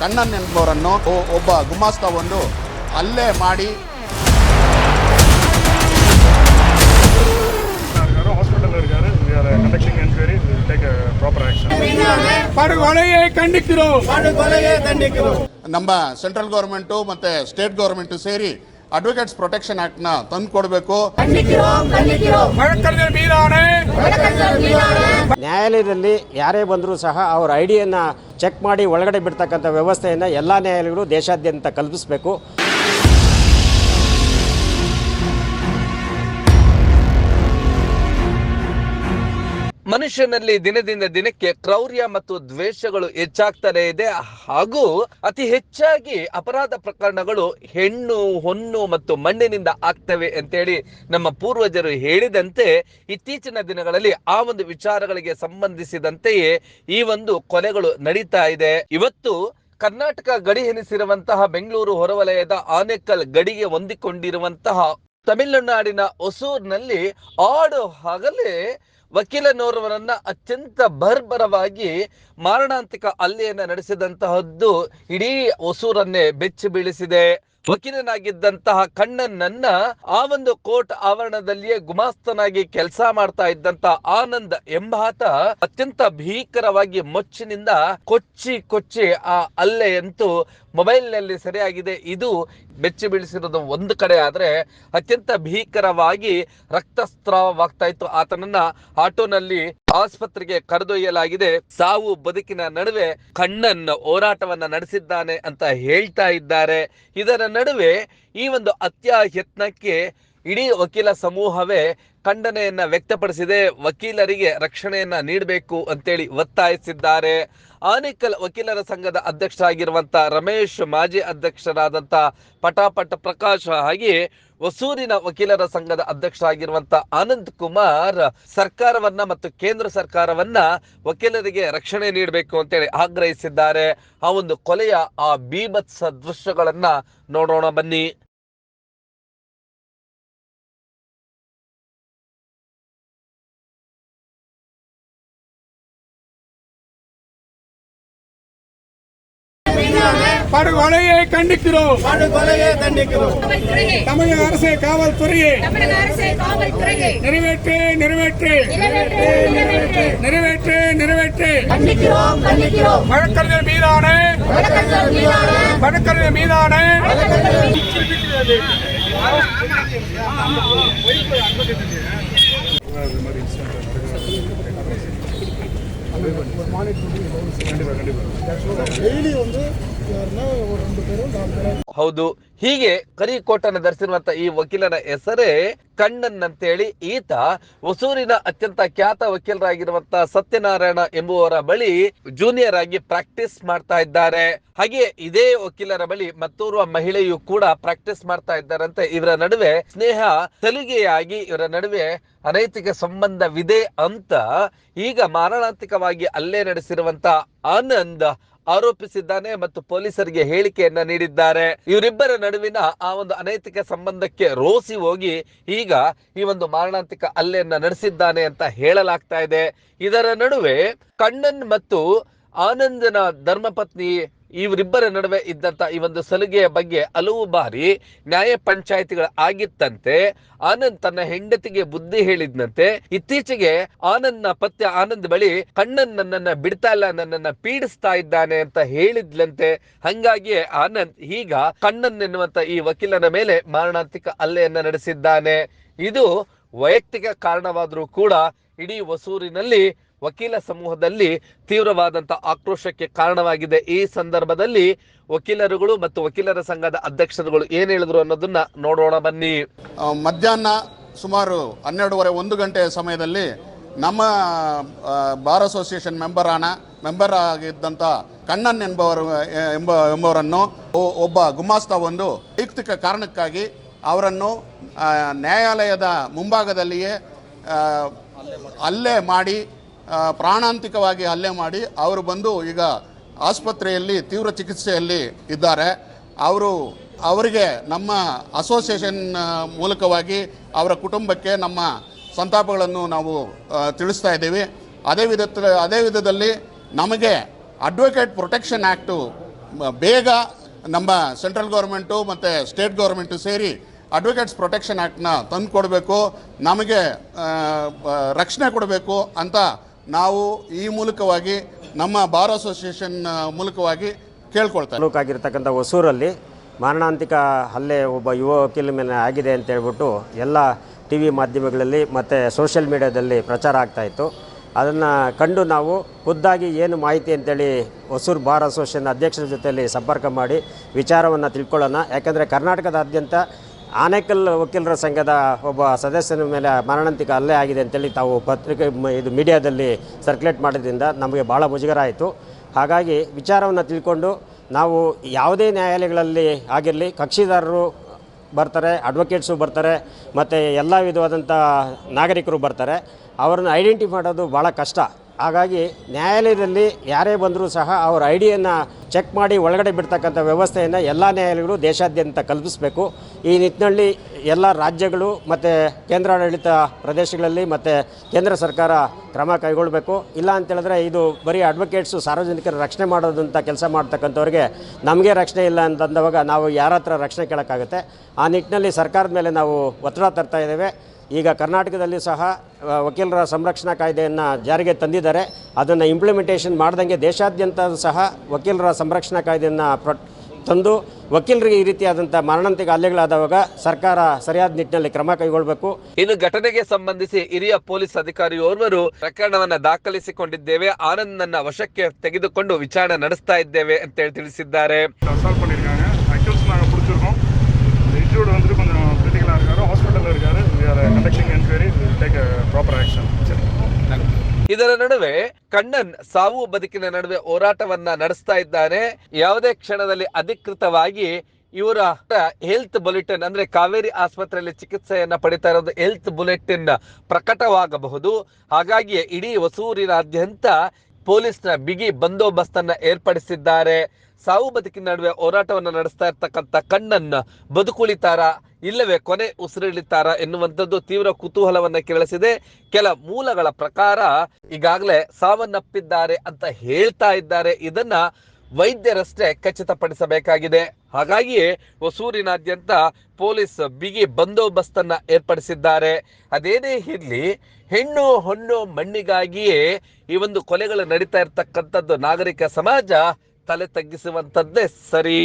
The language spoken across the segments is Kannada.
ಕಣ್ಣನ್ ಎಂಬುವರನ್ನು ಒಬ್ಬ ಗುಮಾಸ್ತವನ್ನು ಹಲ್ಲೆ ಮಾಡಿ ನಮ್ಮ ಸೆಂಟ್ರಲ್ ಗೌರ್ಮೆಂಟ್ ಮತ್ತೆ ಸ್ಟೇಟ್ ಗೌರ್ಮೆಂಟ್ ಸೇರಿ ಅಡ್ವೊಕೇಟ್ಸ್ ಪ್ರೊಟೆಕ್ಷನ್ ಆಕ್ಟ್ ನ ತಂದು ಕೊಡಬೇಕು. ನ್ಯಾಯಾಲಯದಲ್ಲಿ ಯಾರೇ ಬಂದರೂ ಸಹ ಅವರ ಐಡಿಯನ್ನು ಚೆಕ್ ಮಾಡಿ ಒಳಗಡೆ ಬಿಡ್ತಕ್ಕಂಥ ವ್ಯವಸ್ಥೆಯನ್ನು ಎಲ್ಲ ನ್ಯಾಯಾಲಯಗಳು ದೇಶಾದ್ಯಂತ ಕಲ್ಪಿಸಬೇಕು. ಮನುಷ್ಯನಲ್ಲಿ ದಿನದಿಂದ ದಿನಕ್ಕೆ ಕ್ರೌರ್ಯ ಮತ್ತು ದ್ವೇಷಗಳು ಹೆಚ್ಚಾಗ್ತಾನೆ ಇದೆ. ಹಾಗೂ ಅತಿ ಹೆಚ್ಚಾಗಿ ಅಪರಾಧ ಪ್ರಕರಣಗಳು ಹೆಣ್ಣು ಹೊನ್ನು ಮತ್ತು ಮಣ್ಣಿನಿಂದ ಆಗ್ತವೆ ಅಂತೇಳಿ ನಮ್ಮ ಪೂರ್ವಜರು ಹೇಳಿದಂತೆ ಇತ್ತೀಚಿನ ದಿನಗಳಲ್ಲಿ ಆ ಒಂದು ವಿಚಾರಗಳಿಗೆ ಸಂಬಂಧಿಸಿದಂತೆಯೇ ಈ ಒಂದು ಕೊಲೆಗಳು ನಡೀತಾ ಇದೆ. ಇವತ್ತು ಕರ್ನಾಟಕ ಗಡಿ ಎನಿಸಿರುವಂತಹ ಬೆಂಗಳೂರು ಹೊರವಲಯದ ಆನೇಕಲ್ ಗಡಿಗೆ ಹೊಂದಿಕೊಂಡಿರುವಂತಹ ತಮಿಳುನಾಡಿನ ಹೊಸೂರಿನಲ್ಲಿ ಆಡು ಹಗಲೇ ವಕೀಲನೋರ್ವರನ್ನ ಅತ್ಯಂತ ಬರ್ಬರವಾಗಿ ಮಾರಣಾಂತಿಕ ಹಲ್ಲೆಯನ್ನ ನಡೆಸಿದಂತಹದ್ದು ಇಡೀ ಹೊಸೂರನ್ನೇ ಬೆಚ್ಚಿ ಬೀಳಿಸಿದೆ. ವಕೀಲನಾಗಿದ್ದಂತಹ ಕಣ್ಣನನ್ನ ಆ ಒಂದು ಕೋರ್ಟ್ ಆವರಣದಲ್ಲಿಯೇ ಗುಮಾಸ್ತನಾಗಿ ಕೆಲಸ ಮಾಡ್ತಾ ಇದ್ದಂತ ಆನಂದ್ ಎಂಬಾತ ಅತ್ಯಂತ ಭೀಕರವಾಗಿ ಮೊಚ್ಚಿನಿಂದ ಕೊಚ್ಚಿ ಆ ಹಲ್ಲೆಯಂತೂ ಮೊಬೈಲ್ ನಲ್ಲಿ ಸೆರೆಯಾಗಿದೆ. ಇದು ಬೆಚ್ಚಿ ಬೀಳಿಸಿರೋದು ಒಂದು ಕಡೆ ಆದ್ರೆ ಅತ್ಯಂತ ಭೀಕರವಾಗಿ ರಕ್ತಸ್ರಾವವಾಗ್ತಾ ಇತ್ತು. ಆತನನ್ನ ಆಟೋನಲ್ಲಿ ಆಸ್ಪತ್ರೆಗೆ ಕರೆದೊಯ್ಯಲಾಗಿದೆ. ಸಾವು ಬದುಕಿನ ನಡುವೆ ಕಣ್ಣನ್ ಹೋರಾಟವನ್ನ ನಡೆಸಿದ್ದಾನೆ ಅಂತ ಹೇಳ್ತಾ ಇದ್ದಾರೆ. ಇದರ ನಡುವೆ ಈ ಒಂದು ಹತ್ಯಾ ಯತ್ನಕ್ಕೆ ಇಡೀ ವಕೀಲ ಸಮೂಹವೇ ಖಂಡನೆಯನ್ನ ವ್ಯಕ್ತಪಡಿಸಿದೆ. ವಕೀಲರಿಗೆ ರಕ್ಷಣೆಯನ್ನ ನೀಡಬೇಕು ಅಂತೇಳಿ ಒತ್ತಾಯಿಸಿದ್ದಾರೆ. ಆನೇಕಲ್ ವಕೀಲರ ಸಂಘದ ಅಧ್ಯಕ್ಷರಾಗಿರುವಂತ ರಮೇಶ್, ಮಾಜಿ ಅಧ್ಯಕ್ಷರಾದಂತ ಪಟಾಪಟ್ ಪ್ರಕಾಶ್, ಹಾಗೆ ಹೊಸೂರಿನ ವಕೀಲರ ಸಂಘದ ಅಧ್ಯಕ್ಷರಾಗಿರುವಂತ ಆನಂದ್ ಕುಮಾರ್ ಸರ್ಕಾರವನ್ನ ಮತ್ತು ಕೇಂದ್ರ ಸರ್ಕಾರವನ್ನ ವಕೀಲರಿಗೆ ರಕ್ಷಣೆ ನೀಡಬೇಕು ಅಂತೇಳಿ ಆಗ್ರಹಿಸಿದ್ದಾರೆ. ಆ ಒಂದು ಕೊಲೆಯ ಆ ಬೀಭತ್ಸ ದೃಶ್ಯಗಳನ್ನ ನೋಡೋಣ ಬನ್ನಿ. படுகொலையை கண்டிக்கிறோம். தமிழக அரசு காவல்துறையை நிறைவேற்று நிறைவேற்று நிறைவேற்று நிறைவேற்று வழக்கறிஞர் மீதான ಹೌದು, ಹೀಗೆ ಕರಿಕೋಟನ ಧರಿಸಿರುವಂತ ಈ ವಕೀಲನ ಹೆಸರೇ ಕಣ್ಣನ್ ಅಂತೇಳಿ. ಈತ ಹೊಸೂರಿನ ಅತ್ಯಂತ ಖ್ಯಾತ ವಕೀಲರಾಗಿರುವಂತಹ ಸತ್ಯನಾರಾಯಣ ಎಂಬುವರ ಬಳಿ ಜೂನಿಯರ್ ಆಗಿ ಪ್ರಾಕ್ಟೀಸ್ ಮಾಡ್ತಾ ಇದ್ದಾರೆ. ಹಾಗೆ ಇದೇ ವಕೀಲರ ಬಳಿ ಮತ್ತೋರ್ವ ಮಹಿಳೆಯು ಕೂಡ ಪ್ರಾಕ್ಟೀಸ್ ಮಾಡ್ತಾ ಇದ್ದಾರಂತೆ. ಇವರ ನಡುವೆ ಸ್ನೇಹ ಸಲುಗೆಯಾಗಿ ಇವರ ನಡುವೆ ಅನೈತಿಕ ಸಂಬಂಧವಿದೆ ಅಂತ ಈಗ ಮಾರಣಾಂತಿಕವಾಗಿ ಹಲ್ಲೆ ನಡೆಸಿರುವಂತ ಆನಂದ್ ಆರೋಪಿಸಿದ್ದಾನೆ ಮತ್ತು ಪೊಲೀಸರಿಗೆ ಹೇಳಿಕೆಯನ್ನ ನೀಡಿದ್ದಾರೆ. ಇವರಿಬ್ಬರ ನಡುವಿನ ಆ ಒಂದು ಅನೈತಿಕ ಸಂಬಂಧಕ್ಕೆ ರೋಸಿ ಹೋಗಿ ಈಗ ಈ ಒಂದು ಮಾರಣಾಂತಿಕ ಹಲ್ಲೆಯನ್ನ ನಡೆಸಿದ್ದಾನೆ ಅಂತ ಹೇಳಲಾಗ್ತಾ ಇದೆ. ಇದರ ನಡುವೆ ಕಣ್ಣನ್ ಮತ್ತು ಆನಂದನ ಧರ್ಮಪತ್ನಿ ಇವರಿಬ್ಬರ ನಡುವೆ ಇದ್ದಂತ ಈ ಒಂದು ಸಲುಗೆಯ ಬಗ್ಗೆ ಹಲವು ಬಾರಿ ನ್ಯಾಯ ಪಂಚಾಯಿತಿಗಳು ಆಗಿತ್ತಂತೆ. ಆನಂದ್ ತನ್ನ ಹೆಂಡತಿಗೆ ಬುದ್ಧಿ ಹೇಳಿದ್ನಂತೆ. ಇತ್ತೀಚೆಗೆ ಆನಂದ್ನ ಪತ್ನಿ ಆನಂದ್ ಬಳಿ ಕಣ್ಣನ್ ನನ್ನನ್ನ ಬಿಡ್ತಾ ಇಲ್ಲ, ನನ್ನನ್ನ ಪೀಡಿಸ್ತಾ ಇದ್ದಾನೆ ಅಂತ ಹೇಳಿದ್ಲಂತೆ. ಹಂಗಾಗಿ ಆನಂದ್ ಈಗ ಕಣ್ಣನ್ ಎನ್ನುವಂತ ಈ ವಕೀಲನ ಮೇಲೆ ಮಾರಣಾಂತಿಕ ಹಲ್ಲೆಯನ್ನ ನಡೆಸಿದ್ದಾನೆ. ಇದು ವೈಯಕ್ತಿಕ ಕಾರಣವಾದರೂ ಕೂಡ ಇಡೀ ಹೊಸೂರಿನಲ್ಲಿ ವಕೀಲ ಸಮೂಹದಲ್ಲಿ ತೀವ್ರವಾದಂತ ಆಕ್ರೋಶಕ್ಕೆ ಕಾರಣವಾಗಿದೆ. ಈ ಸಂದರ್ಭದಲ್ಲಿ ವಕೀಲರುಗಳು ಮತ್ತು ವಕೀಲರ ಸಂಘದ ಅಧ್ಯಕ್ಷರುಗಳು ಏನ್ ಹೇಳಿದ್ರು ಅನ್ನೋದನ್ನ ನೋಡೋಣ ಬನ್ನಿ. ಮಧ್ಯಾಹ್ನ ಸುಮಾರು 12:30 ಗಂಟೆಯ ಸಮಯದಲ್ಲಿ ನಮ್ಮ ಬಾರ್ ಅಸೋಸಿಯೇಷನ್ ಮೆಂಬರ್ ಆಗಿದ್ದಂಥ ಕಣ್ಣನ್ ಎಂಬವರನ್ನು ಒಬ್ಬ ಗುಮಾಸ್ತ ಒಂದು ವೈಯಕ್ತಿಕ ಕಾರಣಕ್ಕಾಗಿ ಅವರನ್ನು ನ್ಯಾಯಾಲಯದ ಮುಂಭಾಗದಲ್ಲಿಯೇ ಹಲ್ಲೆ ಮಾಡಿ ಪ್ರಾಣಾಂತಿಕವಾಗಿ ಹಲ್ಲೆ ಮಾಡಿ ಅವರು ಬಂದು ಈಗ ಆಸ್ಪತ್ರೆಯಲ್ಲಿ ತೀವ್ರ ಚಿಕಿತ್ಸೆಯಲ್ಲಿ ಇದ್ದಾರೆ. ಅವರಿಗೆ ನಮ್ಮ ಅಸೋಸಿಯೇಷನ್ ಮೂಲಕವಾಗಿ ಅವರ ಕುಟುಂಬಕ್ಕೆ ನಮ್ಮ ಸಂತಾಪಗಳನ್ನು ನಾವು ತಿಳಿಸ್ತಾ ಇದ್ದೀವಿ. ಅದೇ ವಿಧದಲ್ಲಿ ನಮಗೆ ಅಡ್ವೊಕೇಟ್ ಪ್ರೊಟೆಕ್ಷನ್ ಆ್ಯಕ್ಟು ಬೇಗ ನಮ್ಮ ಸೆಂಟ್ರಲ್ ಗೌರ್ಮೆಂಟು ಮತ್ತು ಸ್ಟೇಟ್ ಗೌರ್ಮೆಂಟು ಸೇರಿ ಅಡ್ವೊಕೇಟ್ಸ್ ಪ್ರೊಟೆಕ್ಷನ್ ಆ್ಯಕ್ಟ್ನ ತಂದು ಕೊಡಬೇಕು, ನಮಗೆ ರಕ್ಷಣೆ ಕೊಡಬೇಕು ಅಂತ ನಾವು ಈ ಮೂಲಕವಾಗಿ ನಮ್ಮ ಬಾರ್ ಅಸೋಸಿಯೇಷನ್ ಮೂಲಕವಾಗಿ ಕೇಳ್ಕೊಳ್ತಾರೆ. ತಾಲೂಕಾಗಿರ್ತಕ್ಕಂಥ ಹೊಸೂರಲ್ಲಿ ಮಾರಣಾಂತಿಕ ಹಲ್ಲೆ ಒಬ್ಬ ಯುವ ವಕೀಲ ಮೇಲೆ ಆಗಿದೆ ಅಂತ ಹೇಳ್ಬಿಟ್ಟು ಎಲ್ಲ ಟಿ ವಿ ಮಾಧ್ಯಮಗಳಲ್ಲಿ ಮತ್ತು ಸೋಷಿಯಲ್ ಮೀಡಿಯಾದಲ್ಲಿ ಪ್ರಚಾರ ಆಗ್ತಾಯಿತ್ತು. ಅದನ್ನು ಕಂಡು ನಾವು ಖುದ್ದಾಗಿ ಏನು ಮಾಹಿತಿ ಅಂತೇಳಿ ಹೊಸೂರು ಬಾರ್ ಅಸೋಸಿಯೇಷನ್ ಅಧ್ಯಕ್ಷರ ಜೊತೆಯಲ್ಲಿ ಸಂಪರ್ಕ ಮಾಡಿ ವಿಚಾರವನ್ನು ತಿಳ್ಕೊಳ್ಳೋಣ. ಯಾಕಂದರೆ ಕರ್ನಾಟಕದಾದ್ಯಂತ ಆನೇಕಲ್ ವಕೀಲರ ಸಂಘದ ಒಬ್ಬ ಸದಸ್ಯನ ಮೇಲೆ ಮಾರಣಾಂತಿಕ ಹಲ್ಲೆ ಆಗಿದೆ ಅಂತೇಳಿ ತಾವು ಪತ್ರಿಕೆ ಇದು ಮೀಡಿಯಾದಲ್ಲಿ ಸರ್ಕ್ಯುಲೇಟ್ ಮಾಡೋದ್ರಿಂದ ನಮಗೆ ಭಾಳ ಮುಜುಗರ ಆಯಿತು. ಹಾಗಾಗಿ ವಿಚಾರವನ್ನು ತಿಳ್ಕೊಂಡು ನಾವು ಯಾವುದೇ ನ್ಯಾಯಾಲಯಗಳಲ್ಲಿ ಆಗಿರಲಿ ಕಕ್ಷಿದಾರರು ಬರ್ತಾರೆ, ಅಡ್ವೊಕೇಟ್ಸು ಬರ್ತಾರೆ, ಮತ್ತು ಎಲ್ಲ ವಿಧವಾದಂಥ ನಾಗರಿಕರು ಬರ್ತಾರೆ. ಅವರನ್ನು ಐಡೆಂಟಿಫೈ ಮಾಡೋದು ಭಾಳ ಕಷ್ಟ. ಹಾಗಾಗಿ ನ್ಯಾಯಾಲಯದಲ್ಲಿ ಯಾರೇ ಬಂದರೂ ಸಹ ಅವರ ಐಡಿಯನ್ನು ಚೆಕ್ ಮಾಡಿ ಒಳಗಡೆ ಬಿಡ್ತಕ್ಕಂಥ ವ್ಯವಸ್ಥೆಯನ್ನು ಎಲ್ಲ ನ್ಯಾಯಾಲಯಗಳು ದೇಶಾದ್ಯಂತ ಕಲ್ಪಿಸಬೇಕು. ಈ ನಿಟ್ಟಿನಲ್ಲಿ ಎಲ್ಲ ರಾಜ್ಯಗಳು ಮತ್ತು ಕೇಂದ್ರಾಡಳಿತ ಪ್ರದೇಶಗಳಲ್ಲಿ ಮತ್ತು ಕೇಂದ್ರ ಸರ್ಕಾರ ಕ್ರಮ ಕೈಗೊಳ್ಳಬೇಕು. ಇಲ್ಲ ಅಂತೇಳಿದ್ರೆ ಇದು ಬರೀ ಅಡ್ವೊಕೇಟ್ಸು ಸಾರ್ವಜನಿಕರ ರಕ್ಷಣೆ ಮಾಡೋದಂಥ ಕೆಲಸ ಮಾಡ್ತಕ್ಕಂಥವ್ರಿಗೆ ನಮಗೆ ರಕ್ಷಣೆ ಇಲ್ಲ ಅಂತಂದವಾಗ ನಾವು ಯಾರ ಹತ್ರ ರಕ್ಷಣೆ ಕೇಳೋಕ್ಕಾಗುತ್ತೆ? ಆ ನಿಟ್ಟಿನಲ್ಲಿ ಸರ್ಕಾರದ ಮೇಲೆ ನಾವು ಒತ್ತಡ ತರ್ತಾ ಇದ್ದೇವೆ. ಈಗ ಕರ್ನಾಟಕದಲ್ಲಿ ಸಹ ವಕೀಲರ ಸಂರಕ್ಷಣಾ ಕಾಯ್ದೆಯನ್ನು ಜಾರಿಗೆ ತಂದಿದ್ದಾರೆ. ಅದನ್ನು ಇಂಪ್ಲಿಮೆಂಟೇಷನ್ ಮಾಡ್ದಂಗೆ ದೇಶಾದ್ಯಂತ ಸಹ ವಕೀಲರ ಸಂರಕ್ಷಣಾ ಕಾಯ್ದೆಯನ್ನು ತಂದು ವಕೀಲರಿಗೆ ಈ ರೀತಿಯಾದಂಥ ಮಾರಣಾಂತಿಕ ಹಲ್ಲೆಗಳಾದವಾಗ ಸರ್ಕಾರ ಸರಿಯಾದ ನಿಟ್ಟಿನಲ್ಲಿ ಕ್ರಮ ಕೈಗೊಳ್ಳಬೇಕು. ಇನ್ನು ಘಟನೆಗೆ ಸಂಬಂಧಿಸಿ ಹಿರಿಯ ಪೊಲೀಸ್ ಅಧಿಕಾರಿಯೋರ್ವರು ಪ್ರಕರಣವನ್ನ ದಾಖಲಿಸಿಕೊಂಡಿದ್ದೇವೆ, ಆನಂದ್ನನ್ನ ವಶಕ್ಕೆ ತೆಗೆದುಕೊಂಡು ವಿಚಾರಣೆ ನಡೆಸ್ತಾ ಇದ್ದೇವೆ ಅಂತ ಹೇಳಿ ತಿಳಿಸಿದ್ದಾರೆ. ಇದರ ನಡುವೆ ಕಣ್ಣನ್ ಸಾವು ಬದುಕಿನ ನಡುವೆ ಹೋರಾಟವನ್ನ ನಡೆಸ್ತಾ ಇದ್ದಾನೆ. ಯಾವುದೇ ಕ್ಷಣದಲ್ಲಿ ಅಧಿಕೃತವಾಗಿ ಇವರ ಹೆಲ್ತ್ ಬುಲೆಟಿನ್ ಅಂದ್ರೆ ಕಾವೇರಿ ಆಸ್ಪತ್ರೆಯಲ್ಲಿ ಚಿಕಿತ್ಸೆಯನ್ನ ಪಡಿತಾ ಇರೋದು ಹೆಲ್ತ್ ಬುಲೆಟಿನ್ ಪ್ರಕಟವಾಗಬಹುದು. ಹಾಗಾಗಿ ಇಡೀ ಹೊಸೂರಿನಾದ್ಯಂತ ಪೊಲೀಸ್ನ ಬಿಗಿ ಬಂದೋಬಸ್ತನ್ನ ಏರ್ಪಡಿಸಿದ್ದಾರೆ. ಸಾವು ಬದುಕಿನ ನಡುವೆ ಹೋರಾಟವನ್ನು ನಡೆಸ್ತಾ ಇರ್ತಕ್ಕಂಥ ಕಣ್ಣನ್ ಬದುಕುಳಿತಾರ ಇಲ್ಲವೇ ಕೊನೆ ಉಸಿರೆಳಿತಾರ ಎನ್ನುವಂಥದ್ದು ತೀವ್ರ ಕುತೂಹಲವನ್ನ ಕೆರಳಿಸಿದೆ. ಕೆಲ ಮೂಲಗಳ ಪ್ರಕಾರ ಈಗಾಗಲೇ ಸಾವನ್ನಪ್ಪಿದ್ದಾರೆ ಅಂತ ಹೇಳ್ತಾ ಇದ್ದಾರೆ. ಇದನ್ನ ವೈದ್ಯರಷ್ಟೇ ಖಚಿತಪಡಿಸಬೇಕಾಗಿದೆ. ಹಾಗಾಗಿಯೇ ಹೊಸೂರಿನಾದ್ಯಂತ ಪೊಲೀಸ್ ಬಿಗಿ ಬಂದೋಬಸ್ತನ್ನ ಏರ್ಪಡಿಸಿದ್ದಾರೆ. ಅದೇನೇ ಇರ್ಲಿ, ಹೆಣ್ಣು ಹೊಣ್ಣು ಮಣ್ಣಿಗಾಗಿಯೇ ಈ ಒಂದು ಕೊಲೆಗಳು ನಡೀತಾ ಇರ್ತಕ್ಕಂಥದ್ದು ನಾಗರಿಕ ಸಮಾಜ ತಲೆ ತಗ್ಗಿಸುವಂಥದ್ದೇ ಸರಿ.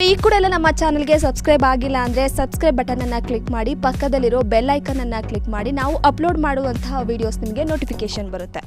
ಈ ಕೂಡ ಎಲ್ಲ ನಮ್ಮ ಚಾನಲ್ಗೆ ಸಬ್ಸ್ಕ್ರೈಬ್ ಆಗಿಲ್ಲ ಅಂದರೆ ಸಬ್ಸ್ಕ್ರೈಬ್ ಬಟನ್ ಅನ್ನು ಕ್ಲಿಕ್ ಮಾಡಿ, ಪಕ್ಕದಲ್ಲಿರೋ ಬೆಲ್ ಐಕನ್ ಅನ್ನು ಕ್ಲಿಕ್ ಮಾಡಿ. ನಾವು ಅಪ್ಲೋಡ್ ಮಾಡುವಂತಹ ವಿಡಿಯೋಸ್ ನಿಮಗೆ ನೋಟಿಫಿಕೇಶನ್ ಬರುತ್ತೆ.